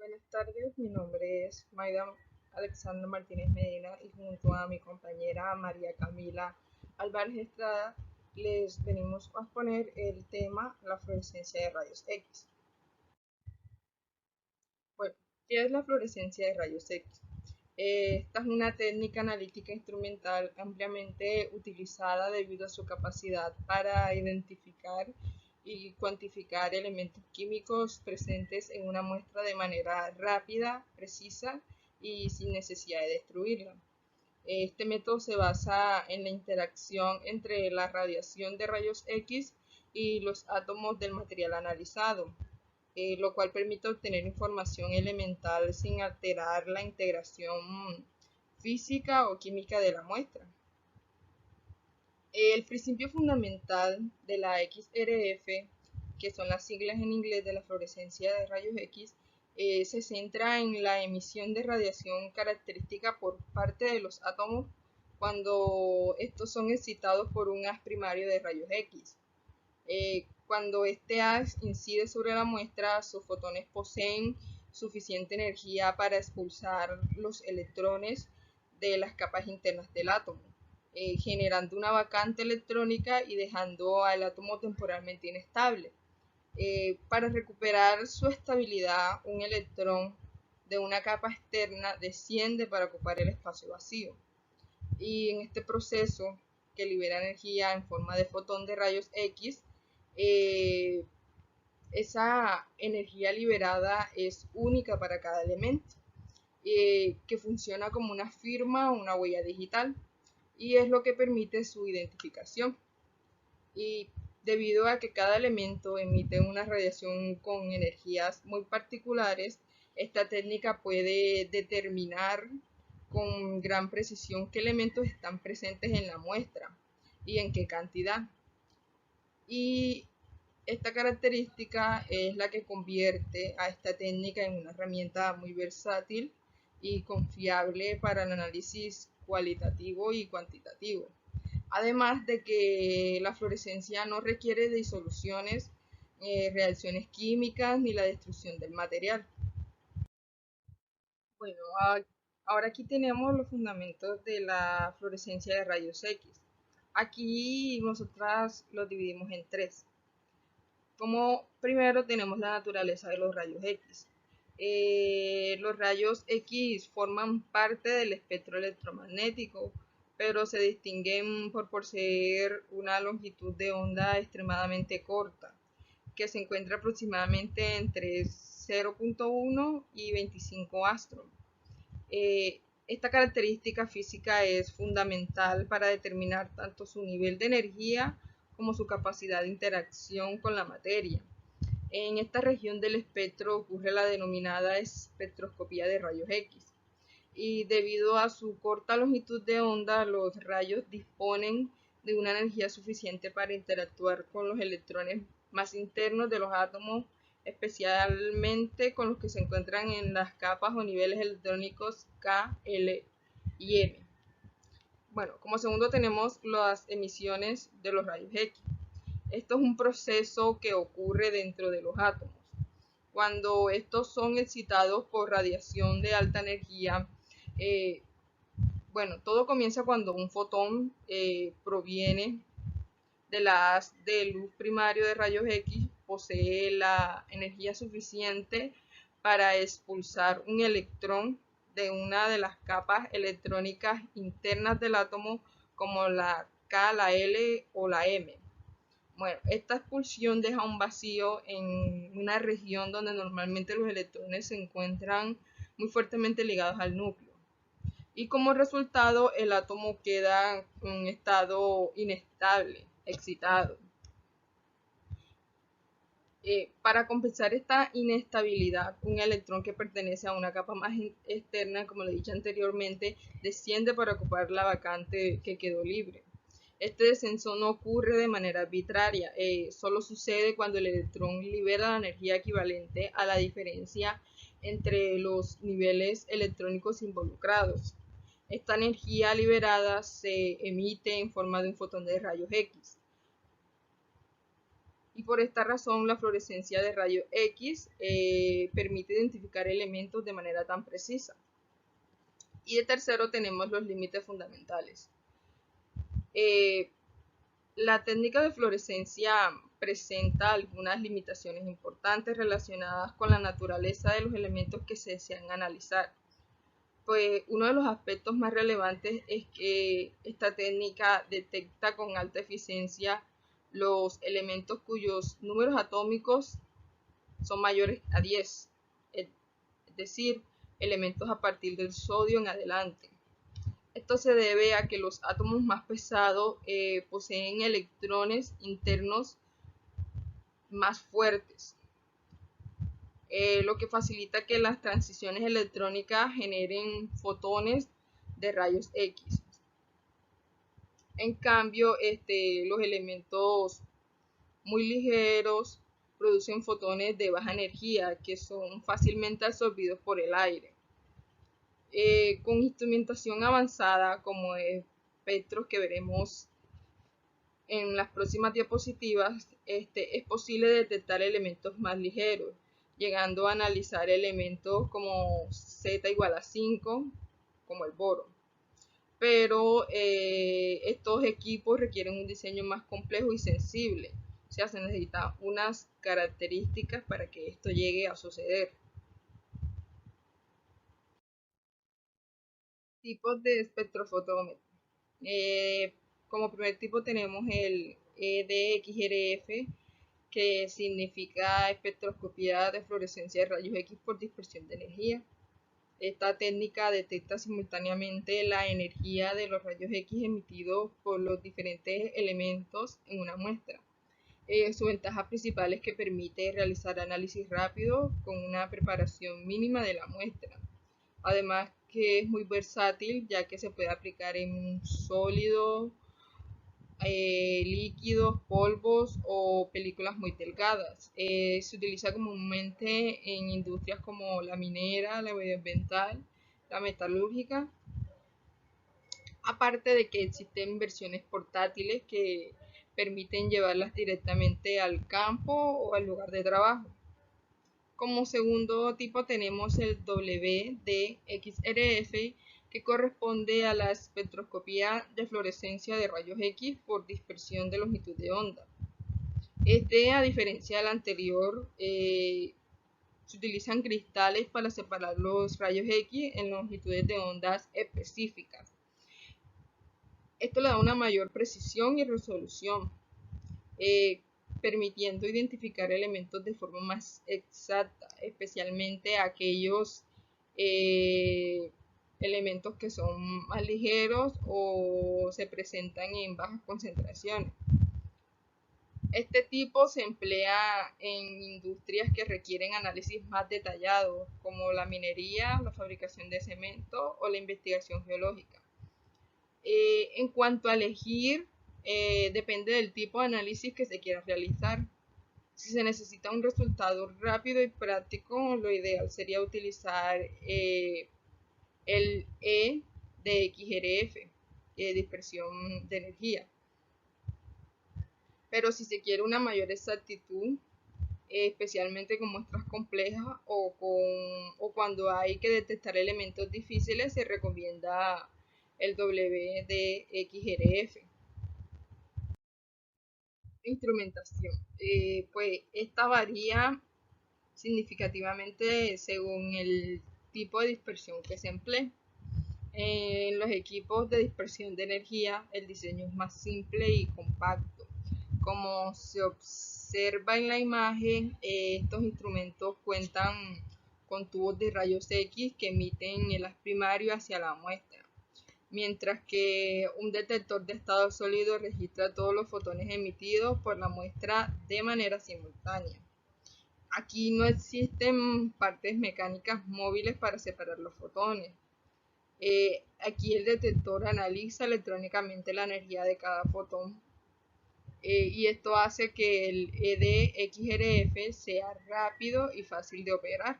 Buenas tardes, mi nombre es Maida Alexandra Martínez Medina y junto a mi compañera María Camila Álvarez Estrada les venimos a exponer el tema la fluorescencia de rayos X. Bueno, ¿qué es la fluorescencia de rayos X? Esta es una técnica analítica instrumental ampliamente utilizada debido a su capacidad para identificar y cuantificar elementos químicos presentes en una muestra de manera rápida, precisa y sin necesidad de destruirla. Este método se basa en la interacción entre la radiación de rayos X y los átomos del material analizado, lo cual permite obtener información elemental sin alterar la integración física o química de la muestra. El principio fundamental de la XRF, que son las siglas en inglés de la fluorescencia de rayos X, se centra en la emisión de radiación característica por parte de los átomos cuando estos son excitados por un haz primario de rayos X. Cuando este haz incide sobre la muestra, sus fotones poseen suficiente energía para expulsar los electrones de las capas internas del átomo, generando una vacante electrónica y dejando al átomo temporalmente inestable. Para recuperar su estabilidad, un electrón de una capa externa desciende para ocupar el espacio vacío. Y en este proceso, que libera energía en forma de fotón de rayos X, esa energía liberada es única para cada elemento, que funciona como una firma o una huella digital, y es lo que permite su identificación. Y debido a que cada elemento emite una radiación con energías muy particulares, esta técnica puede determinar con gran precisión qué elementos están presentes en la muestra y en qué cantidad. Y esta característica es la que convierte a esta técnica en una herramienta muy versátil y confiable para el análisis cualitativo y cuantitativo. Además de que la fluorescencia no requiere de disoluciones, reacciones químicas ni la destrucción del material. Bueno, ahora aquí tenemos los fundamentos de la fluorescencia de rayos X. Aquí nosotras los dividimos en tres. Como primero tenemos la naturaleza de los rayos X. Los rayos X forman parte del espectro electromagnético, pero se distinguen por poseer una longitud de onda extremadamente corta, que se encuentra aproximadamente entre 0.1 y 25 astros. Esta característica física es fundamental para determinar tanto su nivel de energía como su capacidad de interacción con la materia. En esta región del espectro ocurre la denominada espectroscopía de rayos X, y debido a su corta longitud de onda, los rayos disponen de una energía suficiente para interactuar con los electrones más internos de los átomos, especialmente con los que se encuentran en las capas o niveles electrónicos K, L y M. Bueno, como segundo tenemos las emisiones de los rayos X. Esto es un proceso que ocurre dentro de los átomos. Cuando estos son excitados por radiación de alta energía, todo comienza cuando un fotón proviene del haz de luz primario de rayos X, posee la energía suficiente para expulsar un electrón de una de las capas electrónicas internas del átomo, como la K, la L o la M. Bueno, esta expulsión deja un vacío en una región donde normalmente los electrones se encuentran muy fuertemente ligados al núcleo. Y como resultado, el átomo queda en un estado inestable, excitado. Para compensar esta inestabilidad, un electrón que pertenece a una capa más externa, como lo he dicho anteriormente, desciende para ocupar la vacante que quedó libre. Este descenso no ocurre de manera arbitraria, solo sucede cuando el electrón libera la energía equivalente a la diferencia entre los niveles electrónicos involucrados. Esta energía liberada se emite en forma de un fotón de rayos X. y por esta razón la fluorescencia de rayos X permite identificar elementos de manera tan precisa. Y de tercero tenemos los límites fundamentales. La técnica de fluorescencia presenta algunas limitaciones importantes relacionadas con la naturaleza de los elementos que se desean analizar. Pues uno de los aspectos más relevantes es que esta técnica detecta con alta eficiencia los elementos cuyos números atómicos son mayores a 10, es decir, elementos a partir del sodio en adelante. Esto se debe a que los átomos más pesados poseen electrones internos más fuertes, lo que facilita que las transiciones electrónicas generen fotones de rayos X. En cambio, los elementos muy ligeros producen fotones de baja energía que son fácilmente absorbidos por el aire. Con instrumentación avanzada como espectros que veremos en las próximas diapositivas, es posible detectar elementos más ligeros, llegando a analizar elementos como Z igual a 5, como el boro. Pero estos equipos requieren un diseño más complejo y sensible. O sea, se necesitan unas características para que esto llegue a suceder. Tipos de espectrofotómetro. Como primer tipo tenemos el EDXRF, que significa espectroscopía de fluorescencia de rayos X por dispersión de energía. Esta técnica detecta simultáneamente la energía de los rayos X emitidos por los diferentes elementos en una muestra. Su ventaja principal es que permite realizar análisis rápido con una preparación mínima de la muestra. Además que es muy versátil, ya que se puede aplicar en sólido, líquidos, polvos o películas muy delgadas. Se utiliza comúnmente en industrias como la minera, la medioambiental, la metalúrgica. Aparte de que existen versiones portátiles que permiten llevarlas directamente al campo o al lugar de trabajo. Como segundo tipo tenemos el WDXRF, que corresponde a la espectroscopía de fluorescencia de rayos X por dispersión de longitud de onda. A diferencia del anterior, se utilizan cristales para separar los rayos X en longitudes de ondas específicas. Esto le da una mayor precisión y resolución, permitiendo identificar elementos de forma más exacta, especialmente aquellos elementos que son más ligeros o se presentan en bajas concentraciones. Este tipo se emplea en industrias que requieren análisis más detallados, como la minería, la fabricación de cemento o la investigación geológica. En cuanto a elegir, depende del tipo de análisis que se quiera realizar. Si se necesita un resultado rápido y práctico, lo ideal sería utilizar el EDXRF, dispersión de energía. Pero si se quiere una mayor exactitud, especialmente con muestras complejas o cuando hay que detectar elementos difíciles, se recomienda el WDXRF. Instrumentación. Pues esta varía significativamente según el tipo de dispersión que se emplee. En los equipos de dispersión de energía, el diseño es más simple y compacto. Como se observa en la imagen, estos instrumentos cuentan con tubos de rayos X que emiten el haz primario hacia la muestra, mientras que un detector de estado sólido registra todos los fotones emitidos por la muestra de manera simultánea. Aquí no existen partes mecánicas móviles para separar los fotones. Aquí el detector analiza electrónicamente la energía de cada fotón, y esto hace que el EDXRF sea rápido y fácil de operar.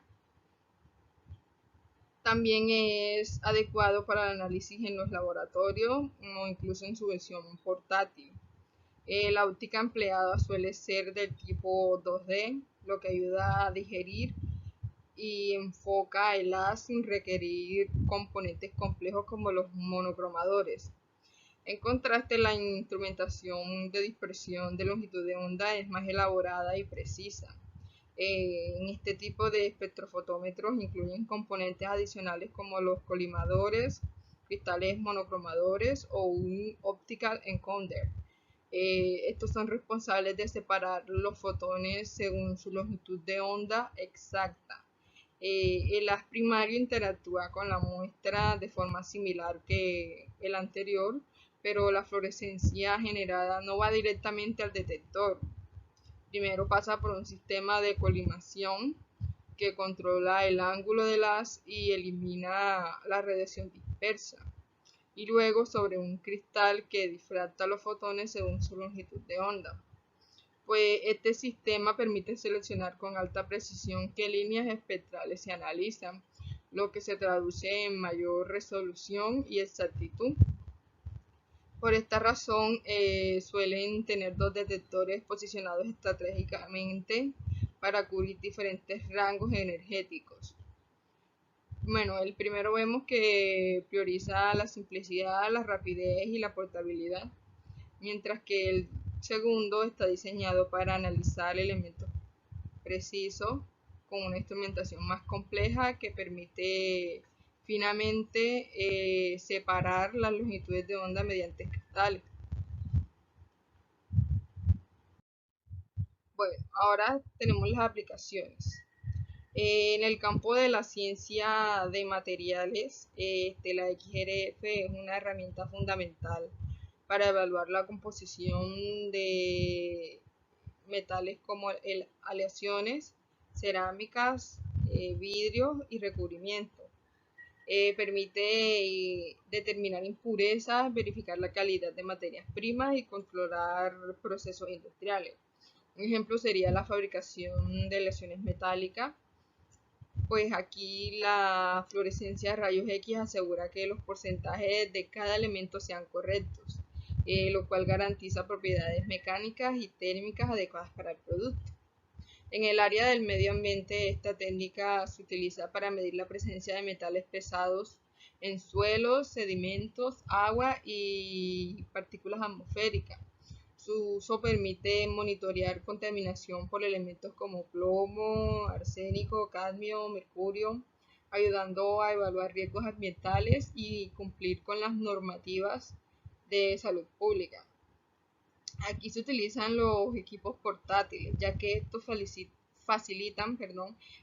También es adecuado para el análisis en los laboratorios o incluso en su versión portátil. La óptica empleada suele ser del tipo 2D, lo que ayuda a digerir y enfoca el haz sin requerir componentes complejos como los monocromadores. En contraste, la instrumentación de dispersión de longitud de onda es más elaborada y precisa. En este tipo de espectrofotómetros incluyen componentes adicionales como los colimadores, cristales monocromadores o un optical encoder. Estos son responsables de separar los fotones según su longitud de onda exacta. El haz primario interactúa con la muestra de forma similar que el anterior, pero la fluorescencia generada no va directamente al detector. Primero pasa por un sistema de colimación que controla el ángulo del haz y elimina la radiación dispersa, y luego sobre un cristal que difracta los fotones según su longitud de onda. Pues este sistema permite seleccionar con alta precisión qué líneas espectrales se analizan, lo que se traduce en mayor resolución y exactitud. Por esta razón, suelen tener dos detectores posicionados estratégicamente para cubrir diferentes rangos energéticos. Bueno, el primero vemos que prioriza la simplicidad, la rapidez y la portabilidad, mientras que el segundo está diseñado para analizar elementos precisos con una instrumentación más compleja que permite finamente separar las longitudes de onda mediante cristales. Bueno, ahora tenemos las aplicaciones. En el campo de la ciencia de materiales, la XRF es una herramienta fundamental para evaluar la composición de metales como aleaciones, cerámicas, vidrios y recubrimientos. Permite determinar impurezas, verificar la calidad de materias primas y controlar procesos industriales. Un ejemplo sería la fabricación de aleaciones metálicas. Pues aquí la fluorescencia de rayos X asegura que los porcentajes de cada elemento sean correctos, lo cual garantiza propiedades mecánicas y térmicas adecuadas para el producto. En el área del medio ambiente, esta técnica se utiliza para medir la presencia de metales pesados en suelos, sedimentos, agua y partículas atmosféricas. Su uso permite monitorear contaminación por elementos como plomo, arsénico, cadmio, mercurio, ayudando a evaluar riesgos ambientales y cumplir con las normativas de salud pública. Aquí se utilizan los equipos portátiles, ya que estos facilitan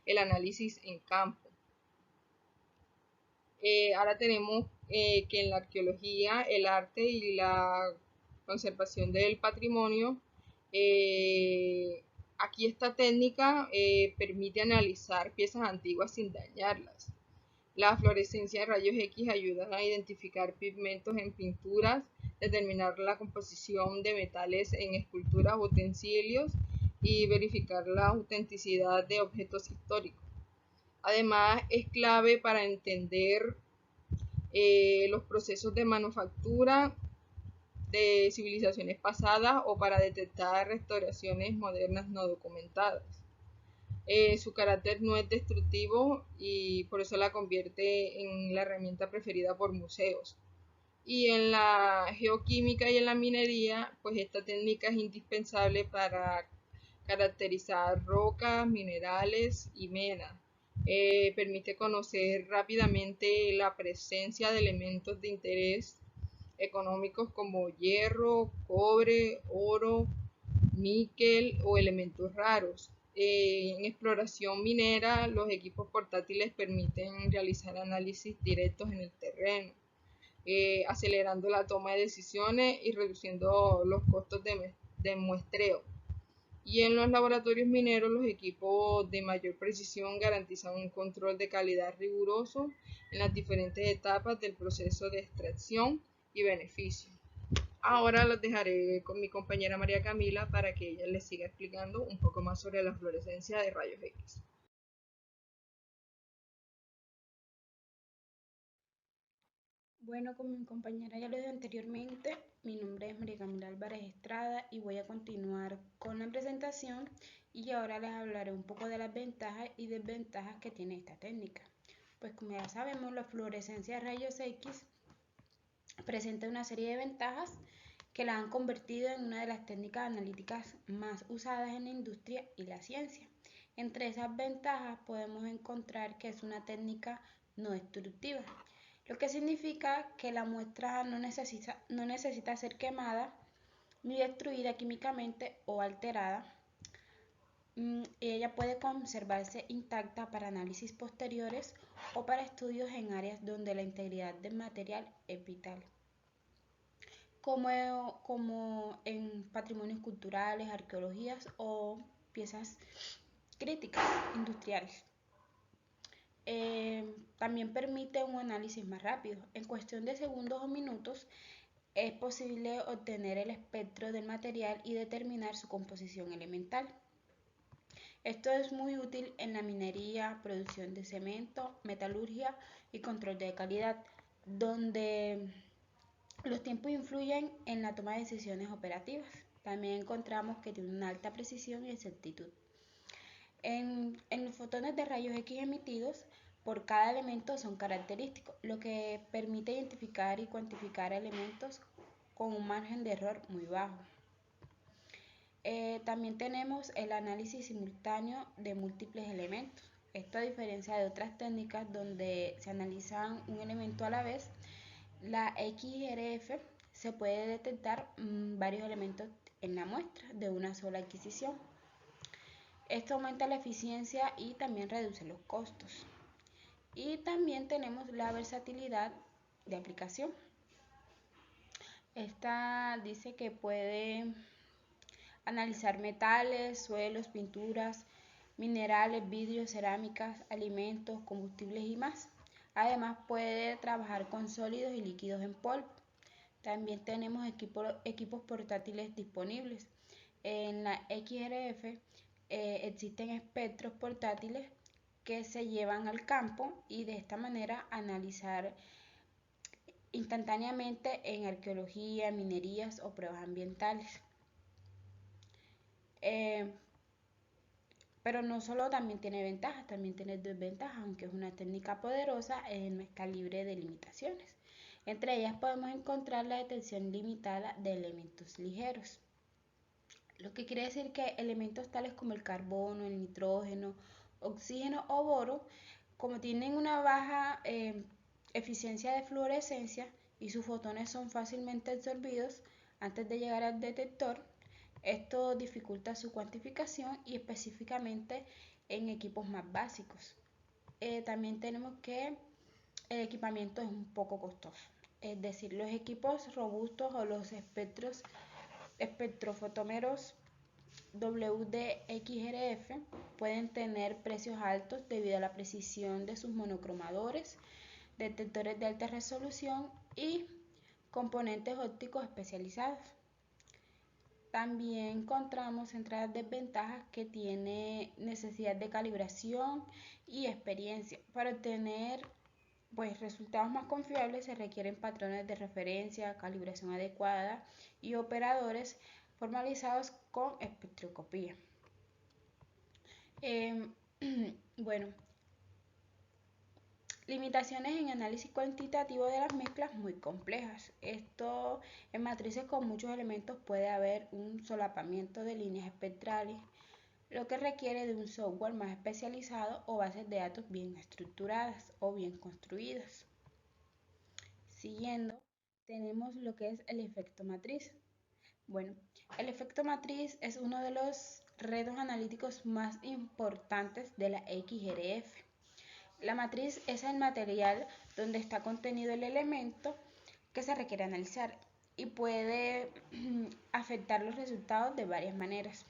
el análisis en campo. Ahora tenemos que en la arqueología, el arte y la conservación del patrimonio, aquí esta técnica permite analizar piezas antiguas sin dañarlas. La fluorescencia de rayos X ayuda a identificar pigmentos en pinturas, determinar la composición de metales en esculturas o utensilios y verificar la autenticidad de objetos históricos. Además, es clave para entender los procesos de manufactura de civilizaciones pasadas o para detectar restauraciones modernas no documentadas. Su carácter no es destructivo y por eso la convierte en la herramienta preferida por museos. Y en la geoquímica y en la minería, pues esta técnica es indispensable para caracterizar rocas, minerales y menas. Permite conocer rápidamente la presencia de elementos de interés económicos como hierro, cobre, oro, níquel o elementos raros. En exploración minera, los equipos portátiles permiten realizar análisis directos en el terreno, acelerando la toma de decisiones y reduciendo los costos de muestreo. Y en los laboratorios mineros, los equipos de mayor precisión garantizan un control de calidad riguroso en las diferentes etapas del proceso de extracción y beneficio. Ahora los dejaré con mi compañera María Camila para que ella les siga explicando un poco más sobre la fluorescencia de rayos X. Bueno, como mi compañera ya lo dijo anteriormente, mi nombre es María Camila Álvarez Estrada y voy a continuar con la presentación y ahora les hablaré un poco de las ventajas y desventajas que tiene esta técnica. Pues como ya sabemos, la fluorescencia de rayos X presenta una serie de ventajas que la han convertido en una de las técnicas analíticas más usadas en la industria y la ciencia. Entre esas ventajas podemos encontrar que es una técnica no destructiva, lo que significa que la muestra no necesita ser quemada ni destruida químicamente o alterada. Ella puede conservarse intacta para análisis posteriores o para estudios en áreas donde la integridad del material es vital, como en patrimonios culturales, arqueologías o piezas críticas industriales. También permite un análisis más rápido. En cuestión de segundos o minutos es posible obtener el espectro del material y determinar su composición elemental. Esto es muy útil en la minería, producción de cemento, metalurgia y control de calidad, donde los tiempos influyen en la toma de decisiones operativas. También encontramos que tiene una alta precisión y exactitud. En los fotones de rayos X emitidos por cada elemento son característicos, lo que permite identificar y cuantificar elementos con un margen de error muy bajo. También tenemos el análisis simultáneo de múltiples elementos. Esto, a diferencia de otras técnicas donde se analizan un elemento a la vez, la XRF se puede detectar varios elementos en la muestra de una sola adquisición. Esto aumenta la eficiencia y también reduce los costos. Y también tenemos la versatilidad de aplicación. Esta dice que puede analizar metales, suelos, pinturas, minerales, vidrios, cerámicas, alimentos, combustibles y más. Además puede trabajar con sólidos y líquidos en polvo. También tenemos equipos portátiles disponibles. En la XRF existen espectros portátiles que se llevan al campo y de esta manera analizar instantáneamente en arqueología, minerías o pruebas ambientales. Eh, pero no solo también tiene ventajas, también tiene desventajas, aunque es una técnica poderosa, no está libre de limitaciones. Entre ellas podemos encontrar la detección limitada de elementos ligeros, lo que quiere decir que elementos tales como el carbono, el nitrógeno, oxígeno o boro, como tienen una baja eficiencia de fluorescencia y sus fotones son fácilmente absorbidos antes de llegar al detector, esto dificulta su cuantificación y específicamente en equipos más básicos. También tenemos que el equipamiento es un poco costoso, es decir, los equipos robustos o los espectrofotómetros WDXRF pueden tener precios altos debido a la precisión de sus monocromadores, detectores de alta resolución y componentes ópticos especializados. También encontramos entre las desventajas que tiene necesidad de calibración y experiencia. Para obtener resultados más confiables se requieren patrones de referencia, calibración adecuada y operadores formalizados con espectroscopía. Eh, bueno, limitaciones en análisis cuantitativo de las mezclas muy complejas. Esto en matrices con muchos elementos puede haber un solapamiento de líneas espectrales, lo que requiere de un software más especializado o bases de datos bien estructuradas o bien construidas. Siguiendo, tenemos lo que es el efecto matriz. Bueno, el efecto matriz es uno de los retos analíticos más importantes de la XRF. La matriz es el material donde está contenido el elemento que se requiere analizar y puede afectar los resultados de varias maneras.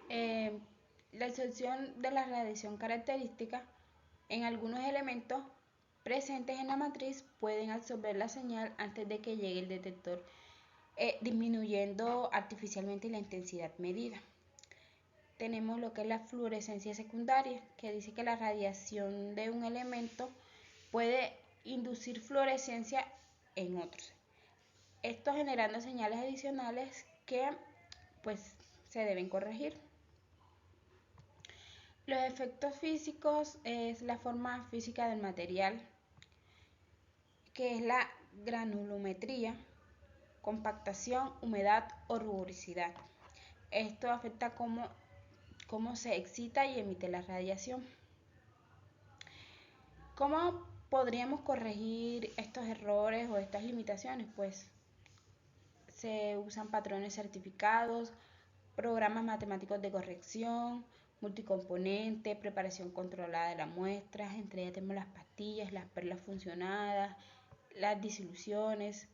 Eh, la absorción de la radiación característica en algunos elementos presentes en la matriz pueden absorber la señal antes de que llegue el detector, disminuyendo artificialmente la intensidad medida. Tenemos lo que es la fluorescencia secundaria, que dice que la radiación de un elemento puede inducir fluorescencia en otros. Esto generando señales adicionales que pues se deben corregir. Los efectos físicos es la forma física del material, que es la granulometría, compactación, humedad o rugosidad. Esto afecta cómo se excita y emite la radiación. ¿Cómo podríamos corregir estos errores o estas limitaciones? Pues se usan patrones certificados, programas matemáticos de corrección, multicomponente, preparación controlada de las muestras, entre ellas tenemos las pastillas, las perlas funcionadas, las disoluciones.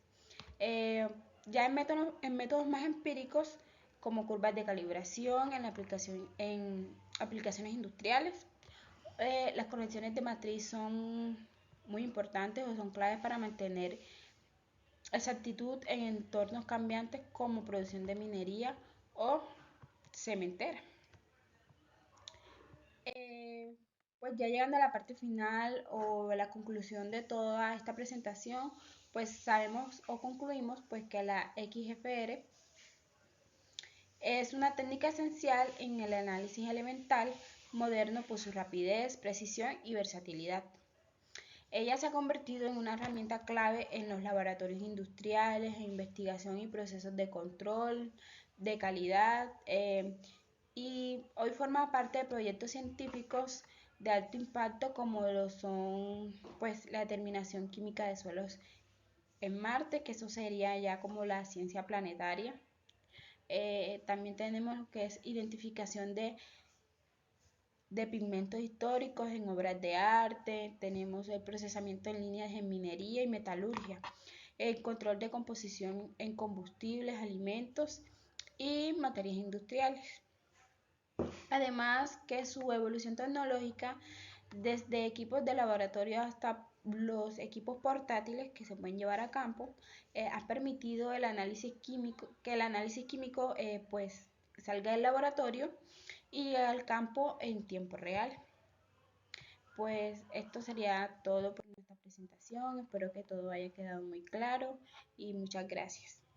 Ya en métodos más empíricos, como curvas de calibración en aplicaciones industriales, las correcciones de matriz son muy importantes o son claves para mantener exactitud en entornos cambiantes como producción de minería o cementera. Pues ya llegando a la parte final o la conclusión de toda esta presentación, pues sabemos o concluimos pues que la XFR es una técnica esencial en el análisis elemental moderno por su rapidez, precisión y versatilidad. Ella se ha convertido en una herramienta clave en los laboratorios industriales, en investigación y procesos de control, de calidad, y hoy forma parte de proyectos científicos de alto impacto como lo son pues la determinación química de suelos en Marte, que eso sería ya como la ciencia planetaria. También tenemos lo que es identificación de pigmentos históricos en obras de arte, tenemos el procesamiento en líneas en minería y metalurgia, el control de composición en combustibles, alimentos y materias industriales. Además que su evolución tecnológica, desde equipos de laboratorio hasta los equipos portátiles que se pueden llevar a campo, ha permitido que el análisis químico pues salga del laboratorio y al campo en tiempo real. Pues esto sería todo por nuestra presentación, espero que todo haya quedado muy claro y muchas gracias.